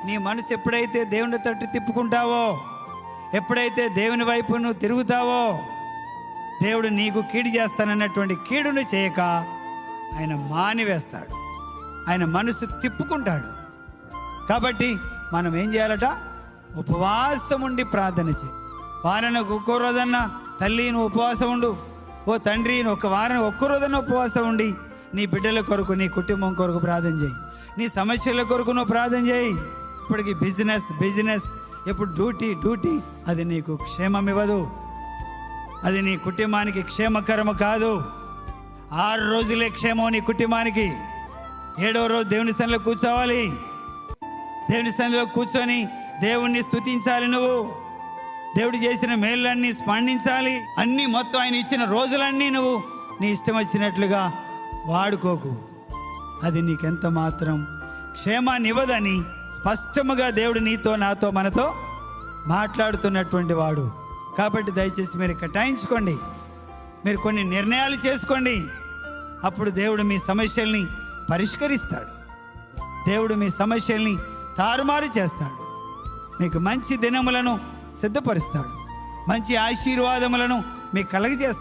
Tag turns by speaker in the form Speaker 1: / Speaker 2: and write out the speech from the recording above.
Speaker 1: నీ మనసు ఎప్పుడైతే దేవుని తట్టు తిప్పుకుంటావో, ఎప్పుడైతే దేవుని వైపు నువ్వు తిరుగుతావో, దేవుడు నీకు కీడు చేస్తానన్నటువంటి కీడును చేయక ఆయన మానివేస్తాడు. ఆయన మనసు తిప్పుకుంటాడు. కాబట్టి మనం ఏం చేయాలట? ఉపవాసం ఉండి ప్రార్థన చేయి. వారానికి ఒక్కో రోజన్నా తల్లి నువ్వు ఉపవాసం ఉండు. ఓ తండ్రి నువ్వు ఒక వారం ఒక్క రోజన్నా ఉపవాసం ఉండి నీ బిడ్డల కొరకు, నీ కుటుంబం కొరకు ప్రార్థన చేయి. నీ సమస్యల కొరకు నువ్వు ప్రార్థన చేయి. ఇప్పటికి బిజినెస్ ఎప్పుడు డ్యూటీ అది నీకు క్షేమం ఇవ్వదు. అది నీ కుటుంబానికి క్షేమకరము కాదు. 6 రోజులే క్షేమం నీ కుటుంబానికి. 7వ రోజు దేవుని సన్నిధిలో కూర్చోవాలి. దేవుని సన్నిధిలో కూర్చొని దేవుణ్ణి స్తుతించాలి. నువ్వు దేవుడు చేసిన మేళ్ళన్నీ స్పందించాలి. అన్నీ మొత్తం ఆయన ఇచ్చిన రోజులన్నీ నువ్వు నీ ఇష్టం వచ్చినట్లుగా వాడుకోకు. అది నీకెంత మాత్రం క్షేమాన్ని ఇవ్వదని స్పష్టముగా దేవుడు నీతో, నాతో, మనతో మాట్లాడుతున్నటువంటి వాడు. కాబట్టి దయచేసి మీరు కేటాయించుకోండి. మీరు కొన్ని నిర్ణయాలు చేసుకోండి. అప్పుడు దేవుడు మీ సమస్యల్ని పరిష్కరిస్తాడు. దేవుడు మీ సమస్యల్ని తారుమారు చేస్తాడు. మీకు మంచి దినములను సిద్ధపరుస్తాడు. మంచి ఆశీర్వాదములను మీకు కలగజేస్తాడు.